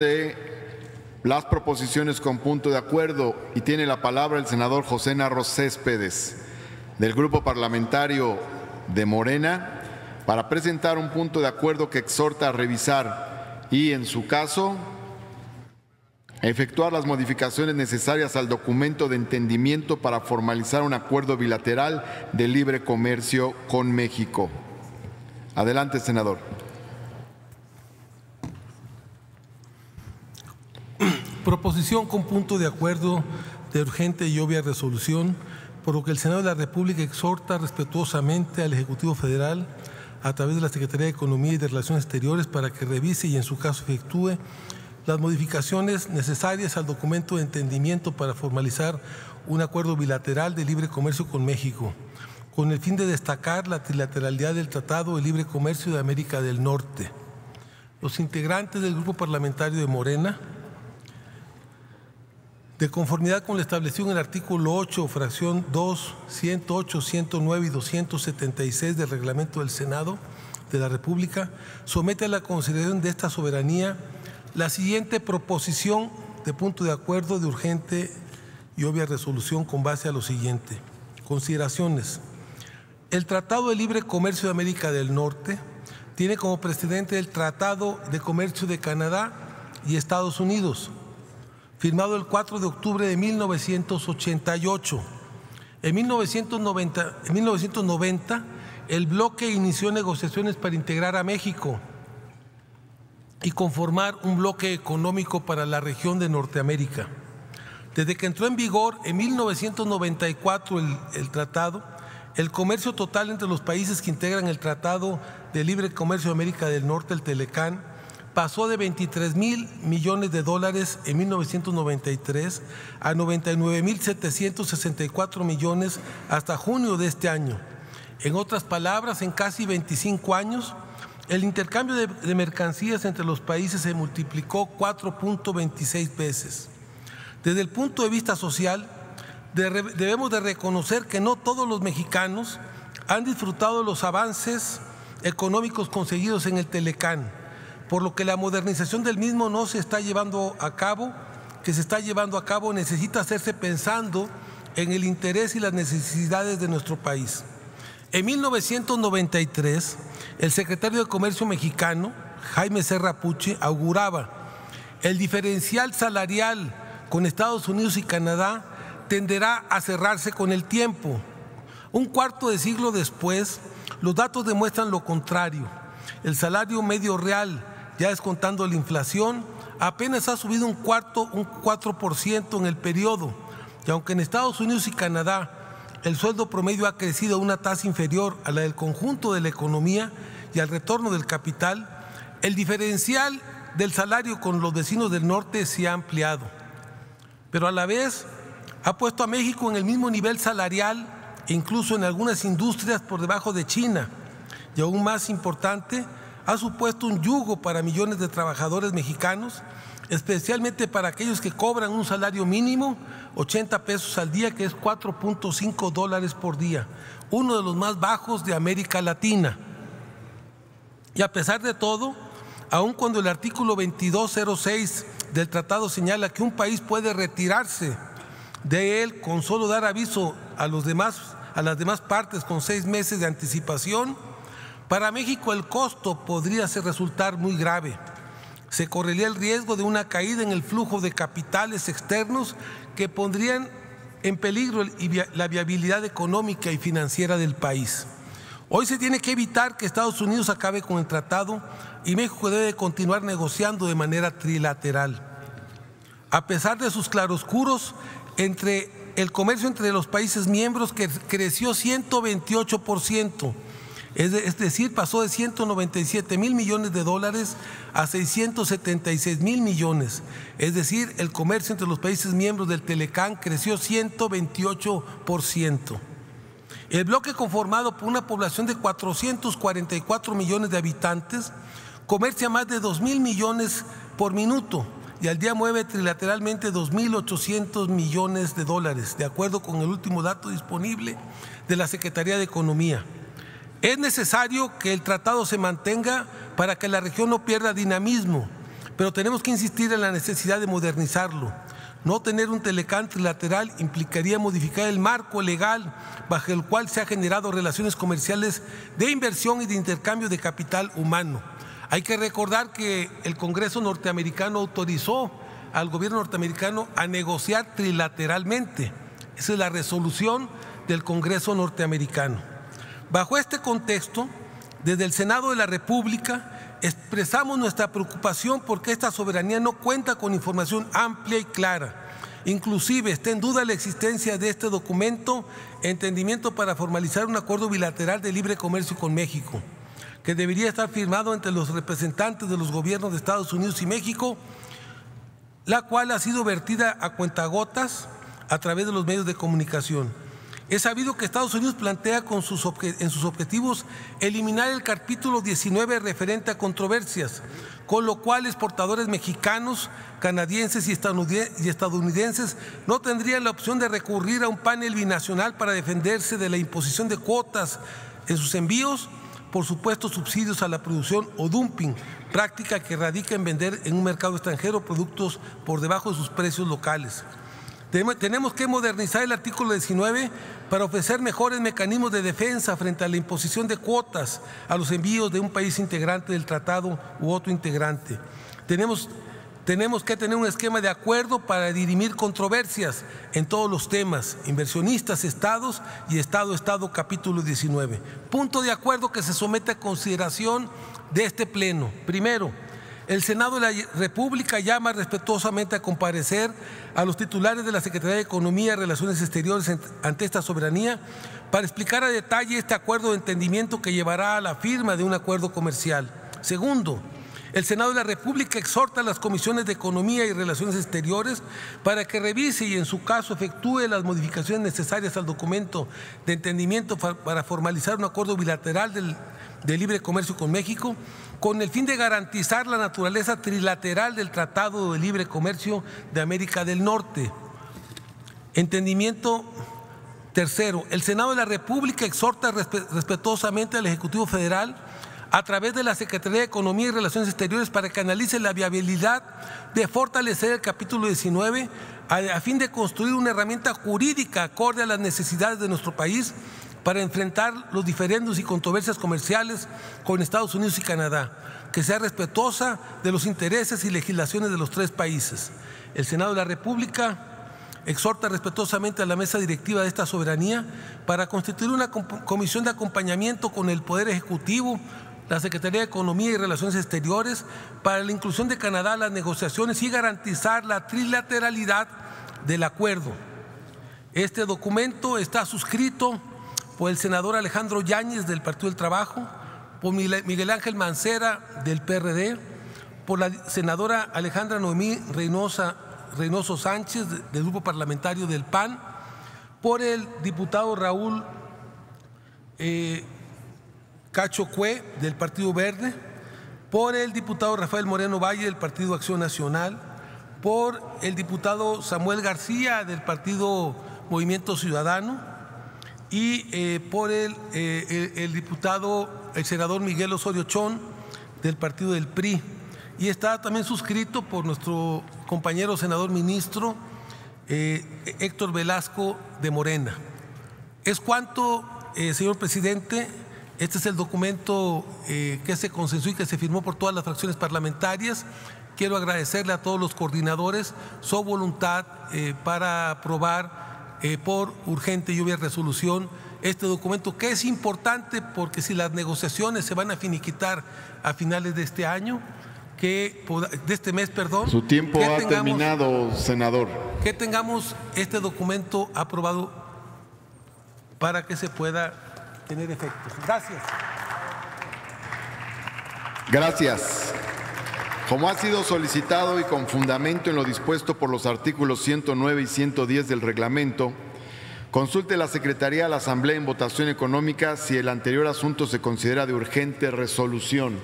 De las proposiciones con punto de acuerdo, y tiene la palabra el senador José Narro Céspedes del Grupo Parlamentario de Morena para presentar un punto de acuerdo que exhorta a revisar y, en su caso, efectuar las modificaciones necesarias al documento de entendimiento para formalizar un acuerdo bilateral de libre comercio con México. Adelante, senador. Proposición con punto de acuerdo de urgente y obvia resolución, por lo que el Senado de la República exhorta respetuosamente al Ejecutivo Federal, a través de la Secretaría de Economía y de Relaciones Exteriores, para que revise y en su caso efectúe las modificaciones necesarias al documento de entendimiento para formalizar un acuerdo bilateral de libre comercio con México, con el fin de destacar la trilateralidad del Tratado de Libre Comercio de América del Norte. Los integrantes del Grupo Parlamentario de Morena, de conformidad con lo establecido en el artículo 8, fracción 2, 108, 109 y 276 del Reglamento del Senado de la República, somete a la consideración de esta soberanía la siguiente proposición de punto de acuerdo de urgente y obvia resolución con base a lo siguiente. Consideraciones. El Tratado de Libre Comercio de América del Norte tiene como precedente el Tratado de Comercio de Canadá y Estados Unidos, firmado el 4 de octubre de 1988. En 1990, el bloque inició negociaciones para integrar a México y conformar un bloque económico para la región de Norteamérica. Desde que entró en vigor en 1994 el tratado, el comercio total entre los países que integran el Tratado de Libre Comercio de América del Norte, el TELECAN, pasó de 23,000 millones de dólares en 1993 a 99,764 millones hasta junio de este año. En otras palabras, en casi 25 años, el intercambio de mercancías entre los países se multiplicó 4.26 veces. Desde el punto de vista social, debemos de reconocer que no todos los mexicanos han disfrutado de los avances económicos conseguidos en el TELECAN, por lo que la modernización del mismo no se está llevando a cabo, necesita hacerse pensando en el interés y las necesidades de nuestro país. En 1993, el secretario de Comercio mexicano, Jaime Serra Pucci, auguraba: el diferencial salarial con Estados Unidos y Canadá tenderá a cerrarse con el tiempo. Un cuarto de siglo después, los datos demuestran lo contrario. El salario medio real, ya descontando la inflación, apenas ha subido un 4% en el periodo, y aunque en Estados Unidos y Canadá el sueldo promedio ha crecido a una tasa inferior a la del conjunto de la economía y al retorno del capital, el diferencial del salario con los vecinos del norte se ha ampliado, pero a la vez ha puesto a México en el mismo nivel salarial e incluso en algunas industrias por debajo de China, y aún más importante, ha supuesto un yugo para millones de trabajadores mexicanos, especialmente para aquellos que cobran un salario mínimo, 80 pesos al día, que es 4.5 dólares por día, uno de los más bajos de América Latina. Y a pesar de todo, aun cuando el artículo 2206 del tratado señala que un país puede retirarse de él con solo dar aviso a las demás partes con 6 meses de anticipación, para México el costo podría resultar muy grave. Se correría el riesgo de una caída en el flujo de capitales externos que pondrían en peligro la viabilidad económica y financiera del país. Hoy se tiene que evitar que Estados Unidos acabe con el tratado y México debe continuar negociando de manera trilateral. A pesar de sus claroscuros, el comercio entre los países miembros creció 128%. Es decir, pasó de 197,000 millones de dólares a 676,000 millones. Es decir, el comercio entre los países miembros del TELECAN creció 128%. El bloque, conformado por una población de 444 millones de habitantes, comercia más de 2,000 millones por minuto y al día mueve trilateralmente 2,800 millones de dólares, de acuerdo con el último dato disponible de la Secretaría de Economía. Es necesario que el tratado se mantenga para que la región no pierda dinamismo, pero tenemos que insistir en la necesidad de modernizarlo. No tener un Telecán trilateral implicaría modificar el marco legal bajo el cual se han generado relaciones comerciales de inversión y de intercambio de capital humano. Hay que recordar que el Congreso norteamericano autorizó al gobierno norteamericano a negociar trilateralmente. Esa es la resolución del Congreso norteamericano. Bajo este contexto, desde el Senado de la República expresamos nuestra preocupación porque esta soberanía no cuenta con información amplia y clara. Inclusive está en duda la existencia de este documento, entendimiento para formalizar un acuerdo bilateral de libre comercio con México, que debería estar firmado entre los representantes de los gobiernos de Estados Unidos y México, la cual ha sido vertida a cuentagotas a través de los medios de comunicación. Es sabido que Estados Unidos plantea en sus objetivos eliminar el capítulo 19 referente a controversias, con lo cual exportadores mexicanos, canadienses y estadounidenses no tendrían la opción de recurrir a un panel binacional para defenderse de la imposición de cuotas en sus envíos por supuestos subsidios a la producción o dumping, práctica que radica en vender en un mercado extranjero productos por debajo de sus precios locales. Tenemos que modernizar el artículo 19 para ofrecer mejores mecanismos de defensa frente a la imposición de cuotas a los envíos de un país integrante del tratado u otro integrante. Tenemos que tener un esquema de acuerdo para dirimir controversias en todos los temas, inversionistas, estados y Estado-Estado, capítulo 19. Punto de acuerdo que se somete a consideración de este Pleno. Primero, el Senado de la República llama respetuosamente a comparecer a los titulares de la Secretaría de Economía y Relaciones Exteriores ante esta soberanía para explicar a detalle este acuerdo de entendimiento que llevará a la firma de un acuerdo comercial. Segundo, el Senado de la República exhorta a las comisiones de Economía y Relaciones Exteriores para que revise y en su caso efectúe las modificaciones necesarias al documento de entendimiento para formalizar un acuerdo bilateral de libre comercio con México, con el fin de garantizar la naturaleza trilateral del Tratado de Libre Comercio de América del Norte. Entendimiento tercero, el Senado de la República exhorta respetuosamente al Ejecutivo Federal a través de la Secretaría de Economía y Relaciones Exteriores para que analice la viabilidad de fortalecer el capítulo 19 a fin de construir una herramienta jurídica acorde a las necesidades de nuestro país para enfrentar los diferendos y controversias comerciales con Estados Unidos y Canadá, que sea respetuosa de los intereses y legislaciones de los tres países. El Senado de la República exhorta respetuosamente a la mesa directiva de esta soberanía para constituir una comisión de acompañamiento con el Poder Ejecutivo, la Secretaría de Economía y Relaciones Exteriores para la inclusión de Canadá a las negociaciones y garantizar la trilateralidad del acuerdo. Este documento está suscrito por el senador Alejandro Yáñez del Partido del Trabajo, por Miguel Ángel Mancera del PRD, por la senadora Alejandra Noemí Reynoso Sánchez del Grupo Parlamentario del PAN, por el diputado Raúl Cacho Cue del Partido Verde, por el diputado Rafael Moreno Valle del Partido Acción Nacional, por el diputado Samuel García del Partido Movimiento Ciudadano y por el senador Miguel Osorio Chón del Partido del PRI. Y está también suscrito por nuestro compañero senador ministro Héctor Velasco de Morena. Es cuanto, señor presidente. Este es el documento que se consensó y que se firmó por todas las fracciones parlamentarias. Quiero agradecerle a todos los coordinadores su voluntad para aprobar por urgente y obvia resolución este documento, que es importante porque si las negociaciones se van a finiquitar a finales de este año, de este mes, perdón. Su tiempo ha terminado, senador. Que tengamos este documento aprobado para que se pueda tener efectos. Gracias. Gracias. Como ha sido solicitado y con fundamento en lo dispuesto por los artículos 109 y 110 del reglamento, consulte la Secretaría a la Asamblea en votación económica si el anterior asunto se considera de urgente resolución.